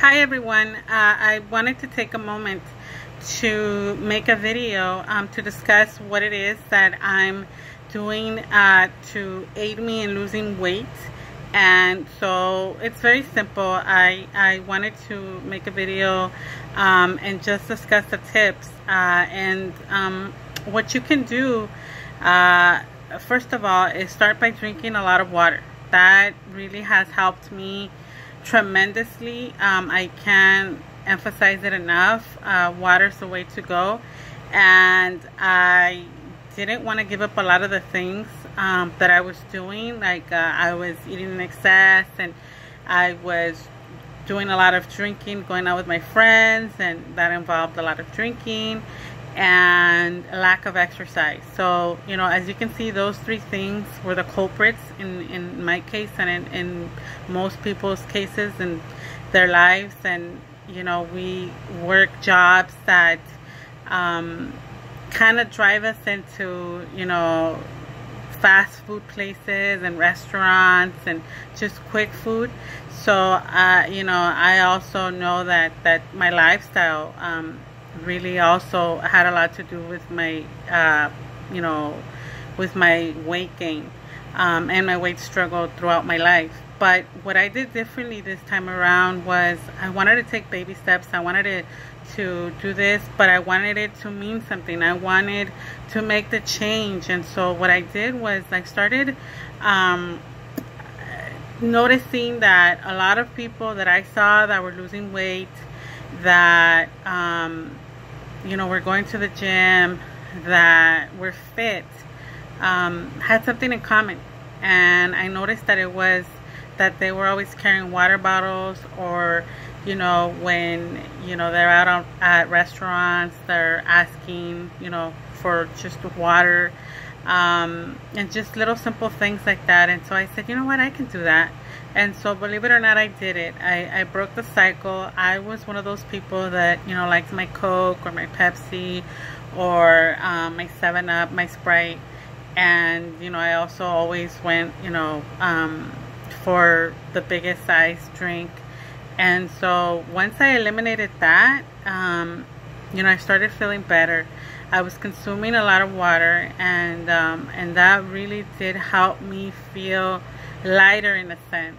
Hi everyone, I wanted to take a moment to make a video to discuss what it is that I'm doing to aid me in losing weight. And so it's very simple. I wanted to make a video and just discuss the tips and what you can do. First of all, is start by drinking a lot of water. That really has helped me tremendously. I can't emphasize it enough. Water's the way to go. And I didn't want to give up a lot of the things that I was doing. Like I was eating in excess, and I was doing a lot of drinking, going out with my friends, and that involved a lot of drinking and a lack of exercise. So, you know, as you can see, those three things were the culprits in my case and in most people's cases in their lives. And, you know, we work jobs that kind of drive us into, you know, fast food places and restaurants and just quick food. So, you know, I also know that my lifestyle really also had a lot to do with my you know, with my weight gain and my weight struggle throughout my life. But what I did differently this time around was I wanted to take baby steps. I wanted to do this, but I wanted it to mean something. I wanted to make the change. And so what I did was I started noticing that a lot of people that I saw that were losing weight, that you know, we're going to the gym, that we're fit, had something in common. And I noticed that it was that they were always carrying water bottles, or, you know, when, you know, they're out at restaurants, they're asking, you know, for just water, and just little simple things like that. And so I said, you know what, I can do that. And so, believe it or not, I did it. I broke the cycle. I was one of those people that, you know, likes my Coke or my Pepsi or my 7-Up, my Sprite. And, you know, I also always went, you know, for the biggest size drink. And so once I eliminated that, you know, I started feeling better. I was consuming a lot of water, and that really did help me feel lighter in a sense.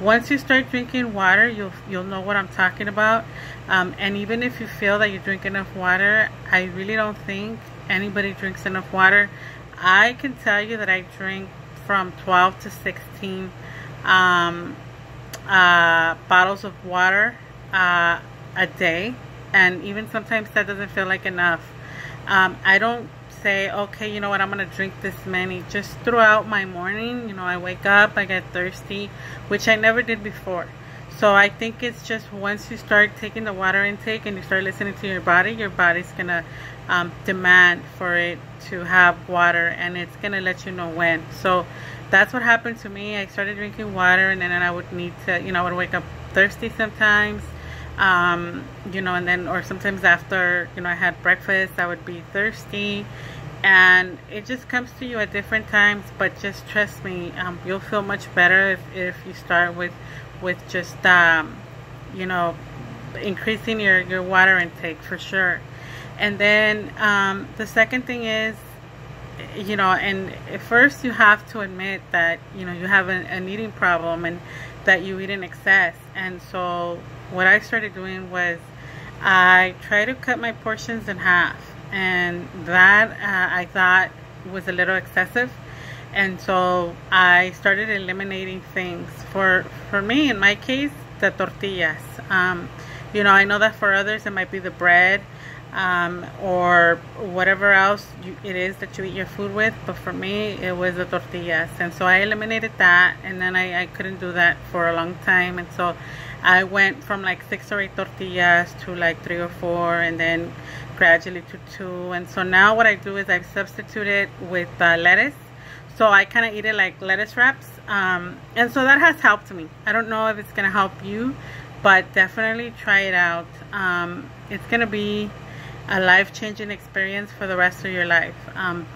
Once you start drinking water, you'll know what I'm talking about. And even if you feel that you drink enough water, I really don't think anybody drinks enough water. I can tell you that I drink from 12 to 16 bottles of water a day, and even sometimes that doesn't feel like enough. I don't say, okay, you know what, I'm gonna drink this many. Just throughout my morning, you know, I wake up, I get thirsty, which I never did before. So I think it's just once you start taking the water intake and you start listening to your body's gonna demand for it to have water, and it's gonna let you know when. So that's what happened to me. I started drinking water, and then I would need to, you know, I would wake up thirsty sometimes, you know, and then, or sometimes after, you know, I had breakfast, I would be thirsty. And it just comes to you at different times, but just trust me, you'll feel much better if you start with just you know, increasing your water intake for sure. And then the second thing is, you know, and first you have to admit that, you know, you have an eating problem and that you eat in excess. And so what I started doing was I try to cut my portions in half, and that I thought was a little excessive. And so I started eliminating things. For me, in my case, the tortillas. You know, I know that for others it might be the bread, or whatever else it is that you eat your food with, but for me it was the tortillas. And so I eliminated that, and then I couldn't do that for a long time. And so I went from like 6 or 8 tortillas to like 3 or 4, and then gradually to 2. And so now what I do is I've substituted with lettuce. So I kind of eat it like lettuce wraps, and so that has helped me. I don't know if it's gonna help you, but definitely try it out. It's gonna be a life-changing experience for the rest of your life.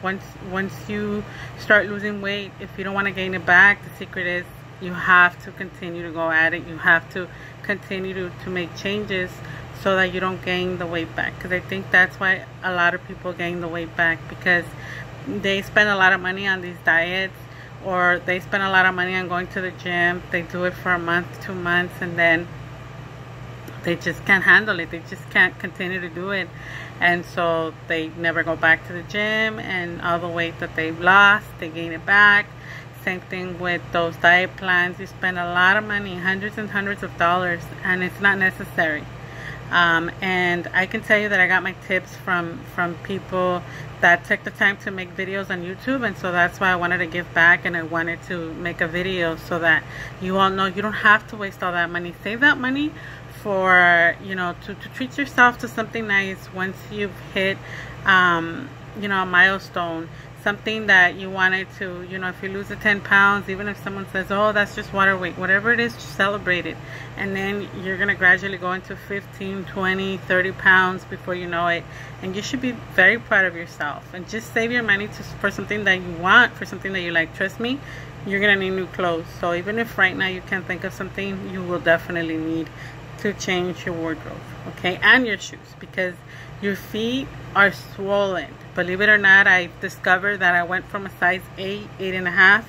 Once you start losing weight, if you don't want to gain it back, the secret is You have to continue to go at it. You have to continue to make changes so that you don't gain the weight back. Because I think that's why a lot of people gain the weight back, because they spend a lot of money on these diets, or they spend a lot of money on going to the gym. They do it for a month, 2 months, and then they just can't handle it. They just can't continue to do it, and so they never go back to the gym, and all the weight that they've lost, they gain it back. Same thing with those diet plans. You spend a lot of money, hundreds and hundreds of dollars, and it's not necessary. And I can tell you that I got my tips from people that took the time to make videos on YouTube, and so that's why I wanted to give back, and I wanted to make a video so that you all know you don't have to waste all that money. Save that money for, you know, to treat yourself to something nice once you've hit you know, a milestone, something that you wanted to, you know, if you lose the 10 pounds, even if someone says, oh, that's just water weight, whatever it is, just celebrate it. And then you're going to gradually go into 15, 20, 30 pounds before you know it. And you should be very proud of yourself. And just save your money for something that you want, for something that you like. Trust me, you're going to need new clothes. So even if right now you can't think of something, you will definitely need to change your wardrobe, okay? And your shoes, because your feet are swollen. Believe it or not, I discovered that I went from a size 8, 8.5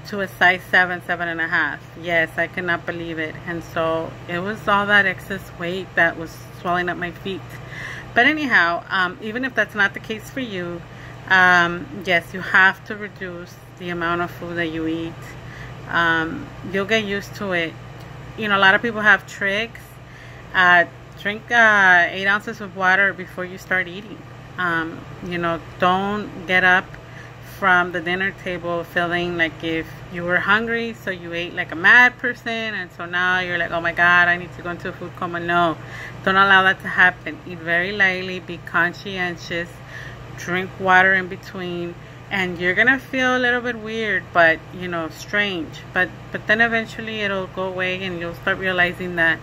to a size 7, 7.5. Yes, I cannot believe it. And so it was all that excess weight that was swelling up my feet. But anyhow, even if that's not the case for you, yes, you have to reduce the amount of food that you eat. You'll get used to it. You know, a lot of people have tricks. Drink 8 ounces of water before you start eating. You know, don't get up from the dinner table feeling like if you were hungry, so you ate like a mad person, and so now you're like, oh my god, I need to go into a food coma. No, don't allow that to happen. Eat very lightly, be conscientious, drink water in between, and you're gonna feel a little bit weird, but you know, strange, but then eventually it'll go away, and you'll start realizing that,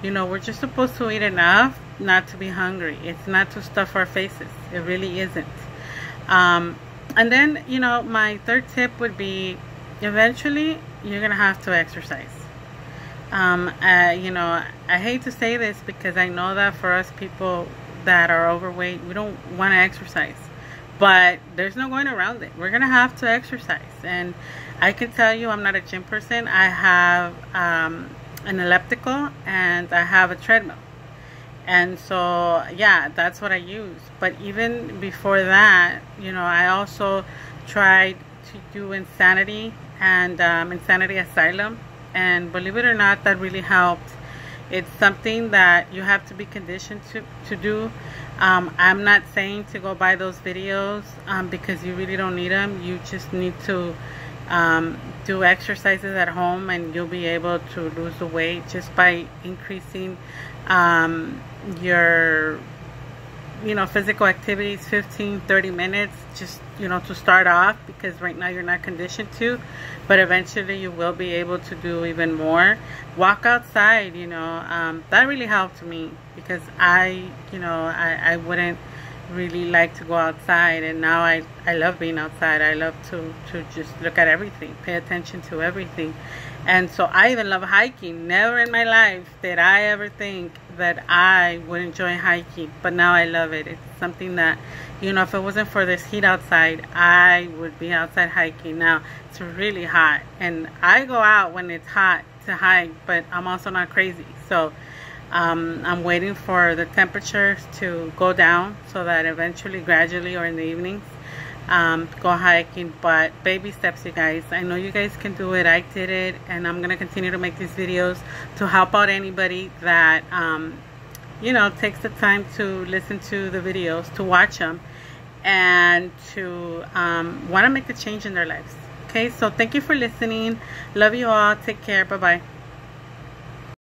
you know, we're just supposed to eat enough not to be hungry. It's not to stuff our faces. It really isn't. And then, you know, my third tip would be, eventually you're gonna have to exercise. You know, I hate to say this, because I know that for us people that are overweight, we don't want to exercise, but there's no going around it. We're gonna have to exercise. And I can tell you, I'm not a gym person. I have an elliptical, and I have a treadmill, and so yeah, that's what I use. But even before that, you know, I also tried to do Insanity and Insanity Asylum, and believe it or not, that really helped. It's something that you have to be conditioned to do. I'm not saying to go buy those videos because you really don't need them. You just need to do exercises at home, and you'll be able to lose the weight just by increasing your, you know, physical activities, 15-30 minutes, just, you know, to start off, because right now you're not conditioned to, but eventually you will be able to do even more. Walk outside, you know, that really helped me, because I wouldn't really like to go outside, and now I love being outside. I love to just look at everything, pay attention to everything. And so I even love hiking. Never in my life did I ever think that I would enjoy hiking, but now I love it. It's something that, you know, if it wasn't for this heat outside, I would be outside hiking. Now it's really hot, and I go out when it's hot to hike, but I'm also not crazy. So I'm waiting for the temperatures to go down so that eventually, gradually, or in the evenings, go hiking. But baby steps, you guys. I know you guys can do it. I did it, and I'm gonna continue to make these videos to help out anybody that you know, takes the time to listen to the videos, to watch them, and to want to make the change in their lives. Okay, so thank you for listening. Love you all. Take care. Bye bye.